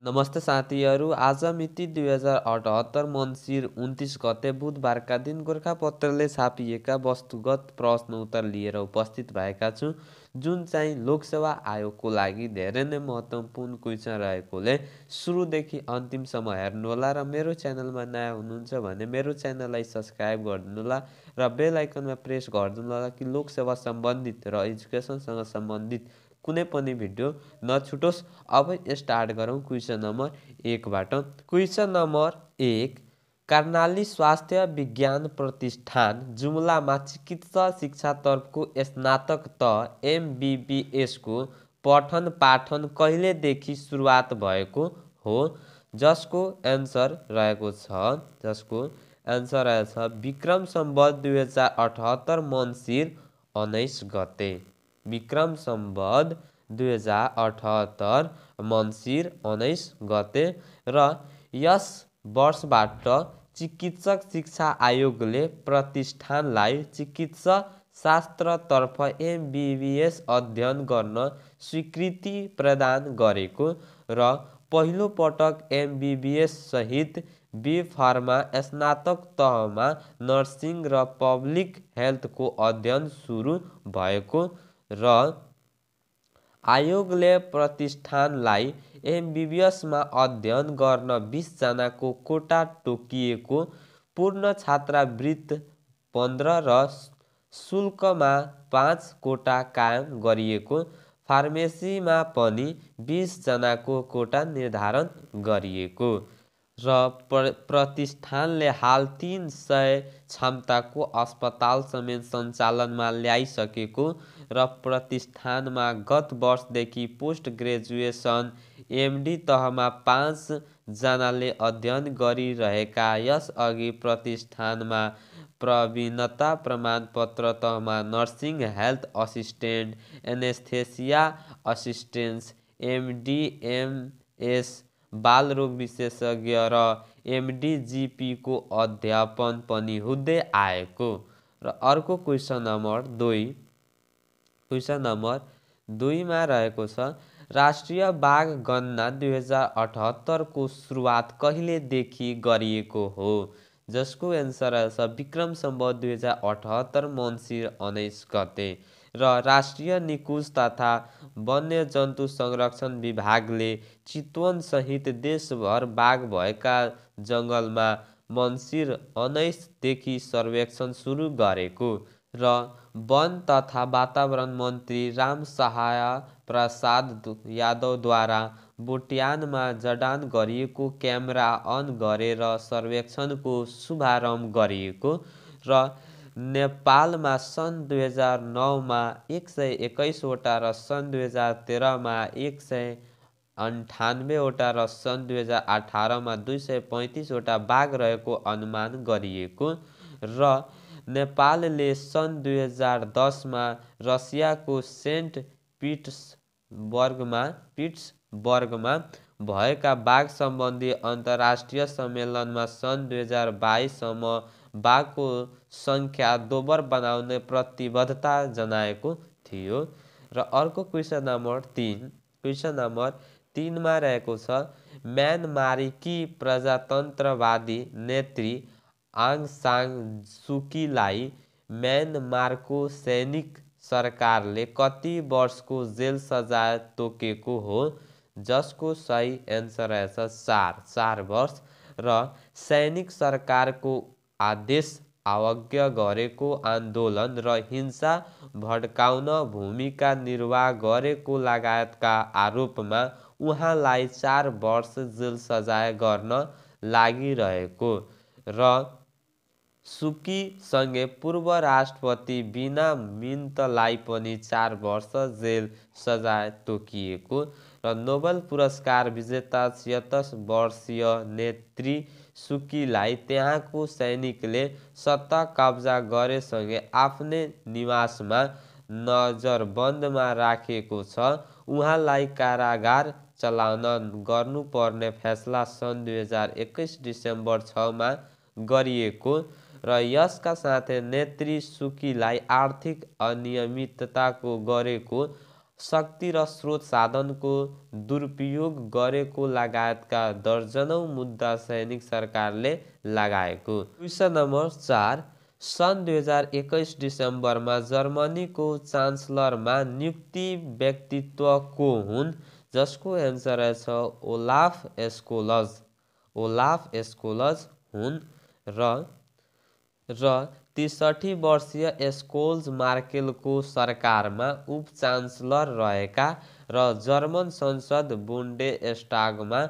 नमस्ते साथीहरू। आज मिति 2078 मङ्सिर 29 गते बुधबारका दिन गोरखापत्रले छापिएका वस्तुगत प्रश्न उत्तर लिएर उपस्थित भएका छु, जुन चाहिँ लोकसेवा आयोगको लागि धेरै नै महत्त्वपूर्ण क्वेसन रहेकोले सुरुदेखि अन्तिमसम्म हेर्नुहोला र मेरो च्यानलमा नयाँ हुनुहुन्छ भने मेरो च्यानललाई सब्सक्राइब गरिदिनुहोला र बेल आइकनमा प्रेस गरिदिनुहोला कि लोकसेवा सम्बन्धित र एजुकेसनसँग सम्बन्धित कुनै पनि भिडियो नछुटोस्। अब स्टार्ट गरौँ क्वेसन नम्बर 1बाट। क्वेसन नम्बर 1, कर्णाली स्वास्थ्य विज्ञान प्रतिष्ठान जुम्लामा चिकित्सा शिक्षातर्फको स्नातक तह MBBS को पठन पाठन कहिलेदेखि सुरुवात भएको हो? जसको एन्सर रहेको छ विक्रम सम्वत 2078 मङ्सिर 19 गते। विक्रम सम्वत 2078 मङ्सिर 19 गते र यस वर्षबाट चिकित्सक शिक्षा आयोगले प्रतिष्ठानलाई चिकित्सा शास्त्रतर्फ MBBS अध्ययन गर्न स्वीकृति प्रदान गरेको र पहिलो पटक MBBS सहित B.Pharma स्नातक तहमा नर्सिङ र पब्लिक हेल्थको अध्ययन सुरु भएको र आयोगले प्रतिष्ठानलाई MBBSमा अध्ययन गर्न 20 जनाको कोटा तोकिएको, पूर्ण छात्रवृत्ति 15 र शुल्कमा 5 कोटा कायम गरिएको, फार्मेसीमा पनि 20 जनाको कोटा निर्धारण गरिएको र प्रतिष्ठानले हाल 300 क्षमताको अस्पताल समेत सञ्चालनमा ल्याइसकेको र प्रतिष्ठानमा गत वर्षदेखि पोस्ट ग्रेजुएसन MD तहमा 5 जनाले अध्ययन गरिरहेका, यसअघि प्रतिष्ठानमा प्रवीणता प्रमाणपत्र तहमा nursing health assistant, anaesthesia assistant, MD MS बालरोग विशेषज्ञ र MD GP को अध्यापन पनि हुँदै आएको र अर्को क्वेसन नम्बर 2। क्वेसन नम्बर 2मा रहेको छ राष्ट्रिय बाघ गणना 2078 को सुरुवात कहिलेदेखि गरिएको हो? जसको एन्सर छ विक्रम सम्वत 2078 मङ्सिर 19 गते र राष्ट्रिय निकुञ्ज तथा वन्यजन्तु संरक्षण विभागले चितवन सहित देशभर बाघ भएका जङ्गलमा मङ्सिर 19 देखि सर्वेक्षण सुरु गरेको र वन तथा वातावरण मन्त्री रामसहाय प्रसाद यादवद्वारा बोट्यानमा जडान गरिएको क्यामेरा अन गरेर सर्वेक्षणको शुभारम्भ गरिएको र नेपालमा सन् 2009मा 121 वटा र सन् 2013मा 198 वटा र सन् 2018मा 235 वटा बाघ रहेको अनुमान गरिएको र नेपालले सन् 2010मा रसियाको सेन्ट पिट्सबर्गमा भएका बाघ सम्बन्धी अन्तर्राष्ट्रिय सम्मेलनमा सन् 2022सम्म बाघको सङ्ख्या दोब्बर बनाउने प्रतिबद्धता जनाएको थियो र अर्को क्वेसन नम्बर 3। क्वेसन नम्बर 3मा रहेको छ म्यानमारकी प्रजातन्त्रवादी नेत्री आङ सान सुकीलाई म्यानमारको सैनिक सरकारले कति वर्षको जेल सजाय तोकेको हो? जसको सही एन्सर रहेछ 4 वर्ष र सैनिक सरकारको आदेश अवज्ञा गरेको, आन्दोलन र हिंसा भड्काउन भूमिका निर्वाह गरेको लगायतका आरोपमा उहाँलाई 4 वर्ष जेल सजाय गर्न लागिरहेको र सुकीसँगै पूर्व राष्ट्रपति बिना मिन्तलाई पनि 4 वर्ष जेल सजाय तोकिएको र नोबेल पुरस्कार विजेता 76 वर्षीय नेत्री सुकीलाई त्यहाँको सैनिकले सत्ता कब्जा गरेसँगै आफ्नै निवासमा नजरबन्दमा राखेको छ। उहाँलाई कारागार चलान गर्नुपर्ने फैसला सन् 2021 डिसेम्बर 6मा गरिएको र यसका साथै नेत्री सुकीलाई आर्थिक अनियमितताको गरेको शक्ति र स्रोत साधनको दुरुपयोग गरेको लगायतका दर्जनौं मुद्दा सैनिक सरकारले लगाएको। क्वेसन नम्बर 4, सन् 2021 डिसेम्बरमा जर्मनीको चान्सलरमा नियुक्ति व्यक्तित्व को हुन्? जसको एन्सर रहेछ ओलाफ स्कोल्ज। ओलाफ स्कोल्ज हुन् र 63 वर्षीय स्कोल्ज मार्केलको सरकारमा उप चान्सलर रहेका र जर्मन संसद बुन्डेस्टागमा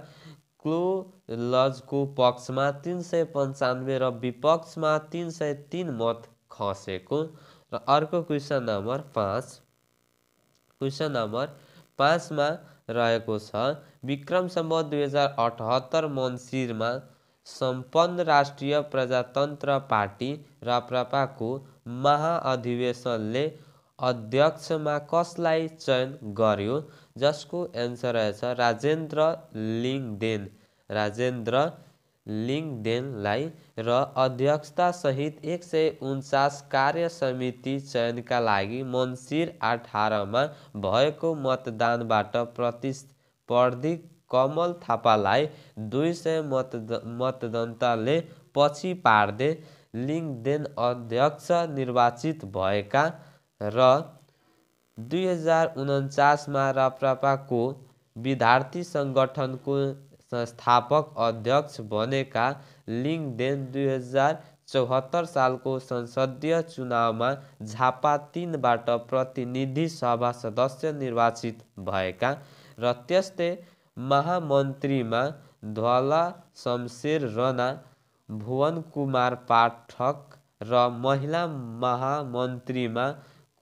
स्कोल्जको पक्षमा 395 र विपक्षमा 303 मत खसेको। र अर्को क्वेसन नम्बर 5, क्वेसन नम्बर 5 मा रहेको छ विक्रम सम्वत 2078 मङ्सिरमा सम्पन्न राष्ट्रिय प्रजातन्त्र पार्टी राप्रपाको महाअधिवेशनले अध्यक्षमा कसलाई चयन गर्यो? जसको एन्सर रहेछ राजेन्द्र लिङ्गदेन। राजेन्द्र लिङ्गदेनलाई र अध्यक्षतासहित 149 कार्य समिति चयनका लागि मङ्सिर 18 मा भएको मतदानबाट प्रतिस्पर्धी कमल थापालाई 200 मतदाताले पछि पार्दै लिङ्गदेन अध्यक्ष निर्वाचित भएका र 2049 मा राप्रपाको विद्यार्थी सङ्गठनको संस्थापक अध्यक्ष बनेका लिङ्गदेन 2074 सालको संसदीय चुनावमा झापा 3 बाट प्रतिनिधि सभा सदस्य निर्वाचित भएका र त्यस्तै महामन्त्रीमा ध्वला शमशेर राणा, भुवन कुमार पाठक र महिला महामन्त्रीमा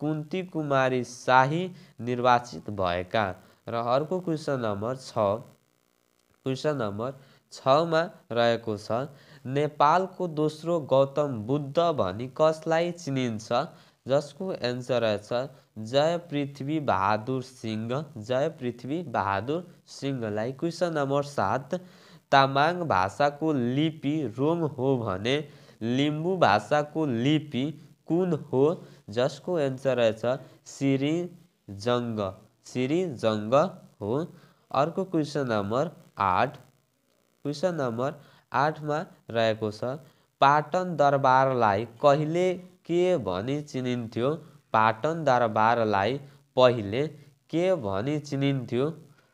कुन्ती कुमारी शाही निर्वाचित भएका। र अर्को क्वेसन नम्बर 6, क्वेसन नम्बर 6 मा रहेको छ नेपालको दोस्रो गौतम बुद्ध भनी कसलाई चिनिन्छ? जसको एन्सर रहेछ जय पृथ्वी बहादुर सिंह। जय पृथ्वी बहादुर सिंहलाई। क्वेसन नम्बर 7, तामाङ भाषाको लिपि रोङ हो भने लिम्बू भाषाको लिपि कुन हो? जसको एन्सर रहेछ सिरिजङ्ग। सिरिजङ्ग हो। अर्को क्वेसन नम्बर 8, क्वेसन नम्बर 8 मा रहेको छ पाटन दरबारलाई कहिले के भनी चिनिन्थ्यो? पाटन दरबारलाई पहिले के भनी चिनिन्थ्यो?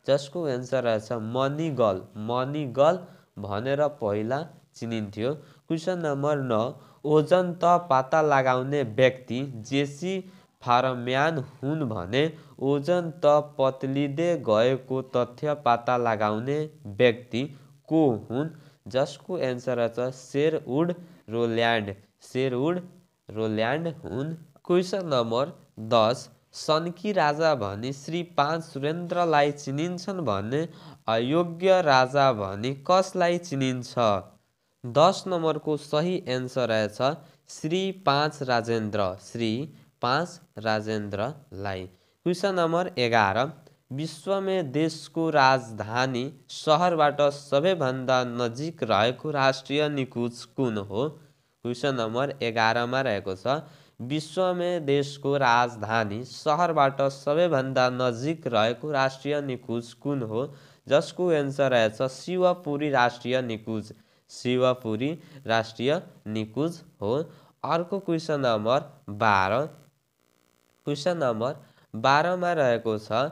जसको एन्सर रहेछ मणिगल। मणिगल भनेर पहिला चिनिन्थ्यो। क्वेसन नम्बर 9, ओजन त पत्ता लगाउने व्यक्ति जेसी फारम्यान हुन् भने ओजन त पत्लिँदै गएको तथ्य पत्ता लगाउने व्यक्ति को हुन्? जसको एन्सर रहेछ सेरवुड रोल्यान्ड। सेरवुड रोल्यान्ड हुन्। क्वेसन नम्बर 10, सनकी राजा भनी श्री 5 सुरेन्द्रलाई चिनिन्छन् भने अयोग्य राजा भनी कसलाई चिनिन्छ? 10 नम्बरको सही एन्सर रहेछ श्री 5 राजेन्द्र। श्री 5 राजेन्द्रलाई। क्वेसन नम्बर 11, विश्वमै देशको राजधानी सहरबाट सबैभन्दा नजिक रहेको राष्ट्रिय निकुञ्ज कुन हो? क्वेसन नम्बर 11 मा रहेको छ विश्वमै देशको राजधानी सहरबाट सबैभन्दा नजिक रहेको राष्ट्रिय निकुञ्ज कुन हो? जसको एन्सर रहेछ शिवपुरी राष्ट्रिय निकुञ्ज। शिवपुरी राष्ट्रिय निकुञ्ज हो। अर्को क्वेसन नम्बर 12, क्वेसन नम्बर 12 मा रहेको छ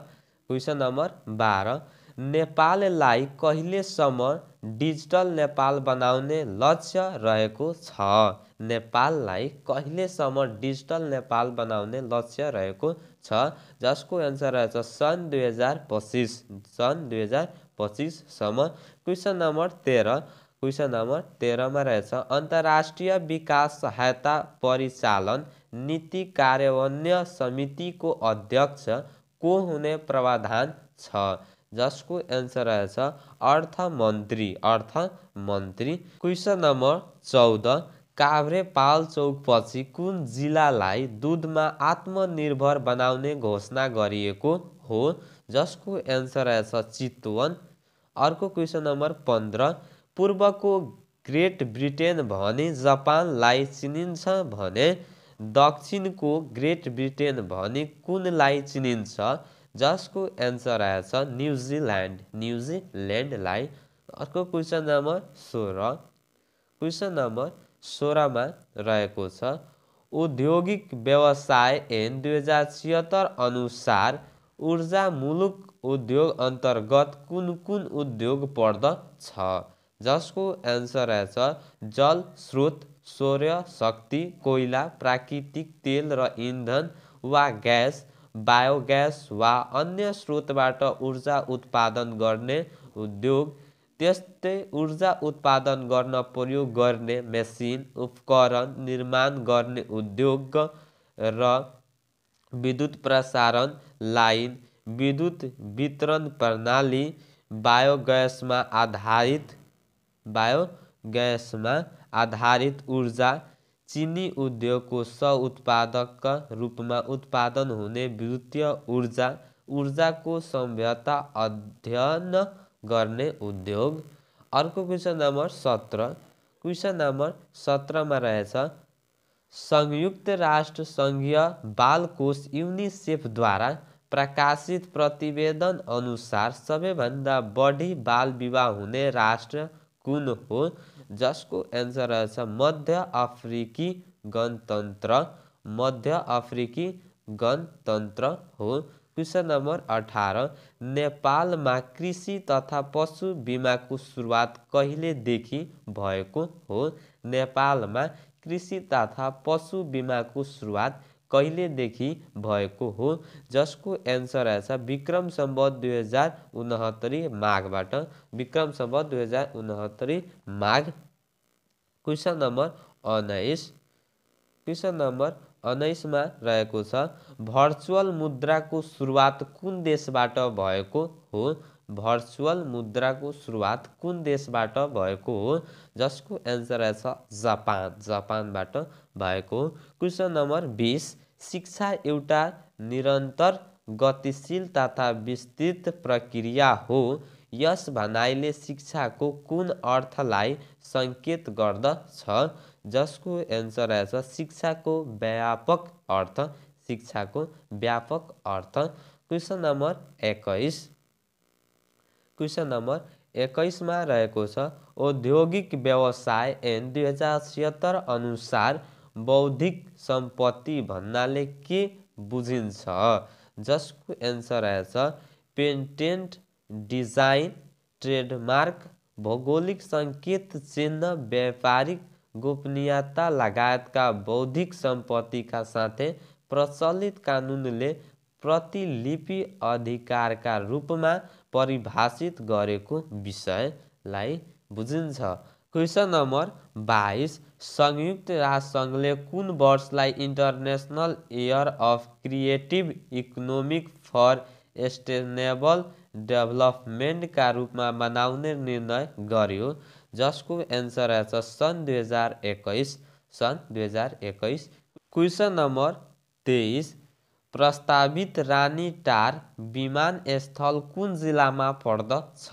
क्वेसन नम्बर 12, नेपाललाई कहिलेसम्म डिजिटल नेपाल बनाउने लक्ष्य रहेको छ? नेपाललाई कहिलेसम्म डिजिटल नेपाल बनाउने लक्ष्य रहेको छ? जसको एन्सर रहेछ सन् 2025। सन् 2025 सम्म। क्वेसन नम्बर 13, क्वेसन नम्बर 13 मा रहेछ अन्तर्राष्ट्रिय विकास सहायता परिचालन नीति कार्यान्वयन समितिको अध्यक्ष को हुने प्रावधान छ? जसको एन्सर रहेछ अर्थमन्त्री। अर्थमन्त्री। क्वेसन नम्बर 14, काभ्रे पाल्चोकपछि कुन जिल्लालाई दुधमा आत्मनिर्भर बनाउने घोषणा गरिएको हो? जसको एन्सर रहेछ चितवन। अर्को क्वेसन नम्बर 15, पूर्वको ग्रेट ब्रिटेन भनी जापानलाई चिनिन्छ भने दक्षिणको ग्रेट ब्रिटेन भनी कुनलाई चिनिन्छ? जसको एन्सर आएछ न्युजिल्यान्ड। न्युजिल्यान्डलाई। अर्को क्वेसन नम्बर 16। क्वेसन नम्बर 16मा रहेको छ औद्योगिक व्यवसाय ऐन 2076 अनुसार ऊर्जा मुलुक उद्योग अन्तर्गत कुन कुन उद्योग पर्दछ? जसको एन्सर रहेछ जल स्रोत, सौर्य शक्ति, कोइला, प्राकृतिक तेल र इन्धन वा ग्यास, बायोग्यास वा अन्य स्रोतबाट ऊर्जा उत्पादन गर्ने उद्योग। त्यस्तै ऊर्जा उत्पादन गर्न प्रयोग गर्ने मेसिन, उपकरण निर्माण गर्ने उद्योग र विद्युत प्रसारण लाइन, विद्युत वितरण प्रणाली, बायोग्यासमा आधारित ऊर्जा, चिनी उद्योगको सह-उत्पादकका रूपमा उत्पादन हुने विद्युतीय ऊर्जा, ऊर्जाको सभ्यता अध्ययन गर्ने उद्योग। अर्को क्वेसन नम्बर 17। क्वेसन नम्बर 17मा रहेछ संयुक्त राष्ट्र सङ्घीय बाल कोष युनिसेफद्वारा प्रकाशित प्रतिवेदन अनुसार सबैभन्दा बढी बाल विवाह हुने राष्ट्र कुन हो? जसको एन्सर रहेछ मध्य अफ्रिकी गणतन्त्र। मध्य अफ्रिकी गणतन्त्र हो। Question number 18। नेपालमा कृषि तथा पशु बिमाको सुरुवात कहिलेदेखि भएको हो? नेपालमा कृषि तथा पशु बिमाको सुरुवात कहिलेदेखि भएको हो? जसको एन्सर रहेछ विक्रम सम्वत 2069 माघबाट। विक्रम सम्वत 2069 माघ। Question number 19। क्वेसन नम्बर 19मा रहेको छ भर्चुअल मुद्राको सुरुवात कुन देशबाट भएको हो? भर्चुअल मुद्राको सुरुवात कुन देशबाट भएको हो? जसको एन्सर रहेछ जापान। जापानबाट भएको हो। Question number 20। शिक्षा एउटा निरन्तर, गतिशील तथा विस्तृत प्रक्रिया हो। यस भनाइले शिक्षाको कुन अर्थलाई सङ्केत गर्दछ? जसको एन्सर रहेछ शिक्षाको व्यापक अर्थ। शिक्षाको व्यापक अर्थ। Question number 21। क्वेसन नम्बर 21मा रहेको छ औद्योगिक व्यवसाय ऐन 2076 अनुसार बौद्धिक सम्पत्ति भन्नाले के बुझिन्छ? जसको एन्सर रहेछ पेटेन्ट, डिजाइन, ट्रेडमार्क, भौगोलिक सङ्केत चिन्ह, व्यापारिक गोपनीयता लगायतका बौद्धिक सम्पत्तिका साथै प्रचलित कानुनले प्रतिलिपि अधिकारका रूपमा परिभाषित गरेको विषयलाई बुझिन्छ। Question number 22। संयुक्त राष्ट्रसङ्घले कुन वर्षलाई international year of creative economic for sustainable डेभलपमेन्टका रूपमा मनाउने निर्णय गर्यो? जसको एन्सर रहेछ सन् 2021। सन् 2021। Question number 23। प्रस्तावित रानीटार विमानस्थल कुन जिल्लामा पर्दछ?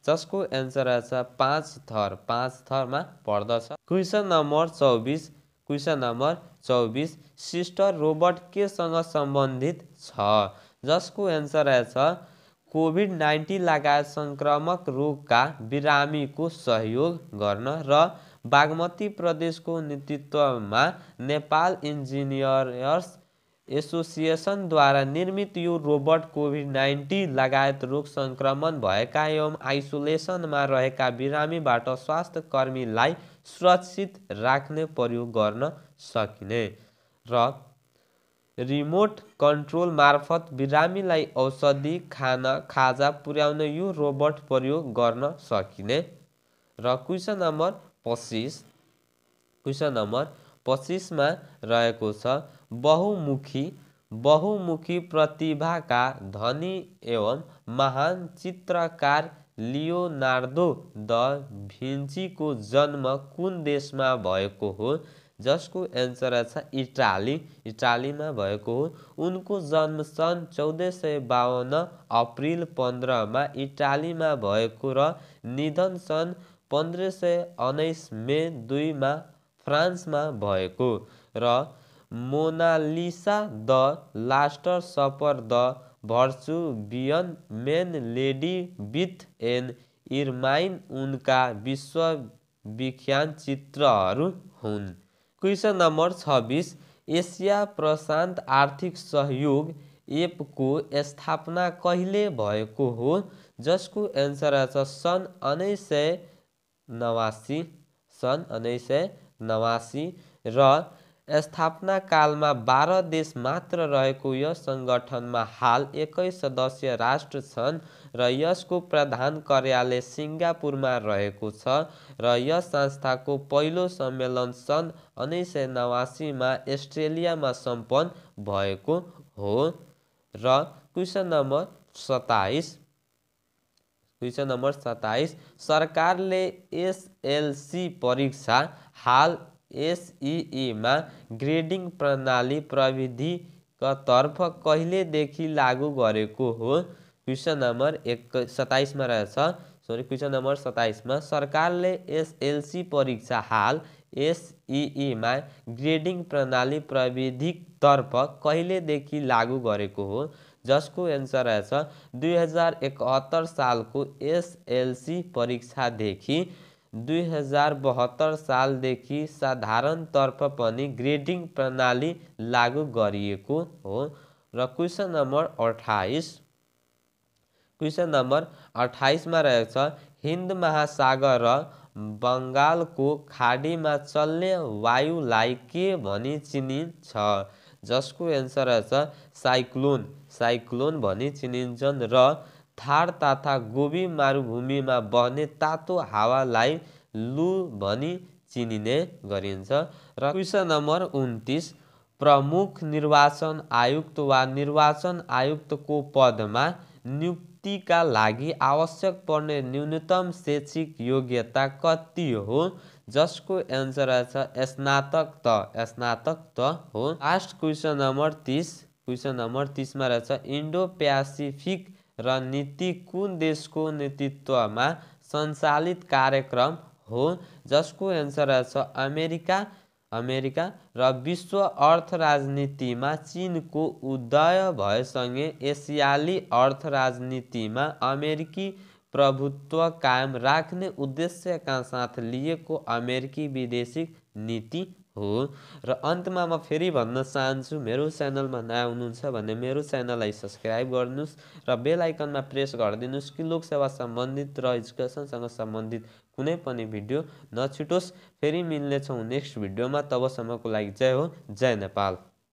जसको एन्सर रहेछ पाँचथरमा पर्दछ। Question number 24। Question number 24। Sister robot केसँग सम्बन्धित छ? जसको एन्सर रहेछ कोभिड-19 लगायत सङ्क्रामक रोगका बिरामीको सहयोग गर्न र बागमती प्रदेशको नेतृत्वमा नेपाल इन्जिनियर्स एसोसिएसनद्वारा निर्मित यो रोबोट कोभिड-19 लगायत रोग सङ्क्रमण भएका एवं आइसोलेसनमा रहेका बिरामीबाट स्वास्थ्य कर्मीलाई सुरक्षित राख्ने प्रयोग गर्न सकिने र रिमोट कन्ट्रोल मार्फत बिरामीलाई औषधि, खाजा पुर्याउन यो रोबोट प्रयोग गर्न सकिने र क्वेसन नम्बर 25। क्वेसन नम्बर 25मा रहेको छ बहुमुखी प्रतिभाका धनी एवं महान चित्रकार लियोनार्दो द भिन्चीको जन्म कुन देशमा भएको हो? जसको एन्सर छ इटाली। इटालीमा भएको हो। उनको जन्म सन् 1452 अप्रिल 15मा इटालीमा भएको र निधन सन् 1519 मे 2मा फ्रान्समा भएको र Mona Lisa the last supper the भर्चुवियन man lady with an ermine उनका विश्वविख्यात चित्रहरू हुन्। क्वेसन नम्बर 26 एसिया प्रशान्त आर्थिक सहयोग एपको स्थापना कहिले भएको हो, जसको एन्सर आउँछ सन् 1989 र स्थापना कालमा 12 देश मात्र रहेको यस सङ्गठनमा हाल 21 सदस्य राष्ट्र छन् र यसको प्रधान कार्यालय सिङ्गापुरमा रहेको छ र यस संस्थाको पहिलो सम्मेलन सन् 1989 अस्ट्रेलियामा सम्पन्न भएको हो। र क्वेसन नम्बर 27 सरकारले एसएलसी परीक्षा हाल एसईईमा ग्रेडिङ प्रणाली प्रविधिकतर्फ कहिलेदेखि लागू गरेको हो। क्वेसन नम्बर 27 मा रहेछ क्वेसन नम्बर 27 मा सरकारले एसएलसी परीक्षा हाल एसईईमा ग्रेडिङ प्रणाली प्रविधिकतर्फ कहिलेदेखि लागू गरेको हो, जसको एन्सर रहेछ 2071 सालको एसएलसी परीक्षादेखि 2072 सालदेखि साधारणतर्फ पनि ग्रेडिङ प्रणाली लागू गरिएको हो। र क्वेसन नम्बर 28 मा रहेको छ हिन्द महासागर र बङ्गालको खाडीमा चल्ने वायुलाई के भनी चिनिन्छ, जसको एन्सर रहेछ साइक्लोन भनी चिनिन्छन् र थार तथा गोबी मरुभूमिमा बहने तातो हावालाई लु भनी चिनिने गरिन्छ। र क्वेसन नम्बर 29 प्रमुख निर्वाचन आयुक्त वा निर्वाचन आयुक्तको पदमा नियुक्तिका लागि आवश्यक पर्ने न्यूनतम शैक्षिक योग्यता कति हो, जसको एन्सर स्नातक हो। लास्ट क्वेसन नम्बर 30 मा रहेछ इन्डो प्यासिफिक रणनीति कुन देशको नेतृत्वमा सञ्चालित कार्यक्रम हो, जसको एन्सर अमेरिका र विश्व अर्थ राजनीतिमा चीनको उदय भएसँगै एसियाली अर्थ राजनीतिमा अमेरिकी प्रभुत्व कायम राख्ने उद्देश्यका साथ लिएको अमेरिकी विदेशी नीति हो। र अन्तमा म फेरि भन्न चाहन्छु मेरो च्यानलमा नयाँ हुनुहुन्छ भने मेरो च्यानललाई सब्सक्राइब गर्नुहोस् र बेल आइकनमा प्रेस गरिदिनुहोस् कि लोकसेवा सम्बन्धित र एजुकेसनसँग सम्बन्धित कुनै पनि भिडियो नछुटोस्। फेरि मिल्नेछौँ नेक्स्ट भिडियोमा, तबसम्मको लागि जय हो, जय नेपाल।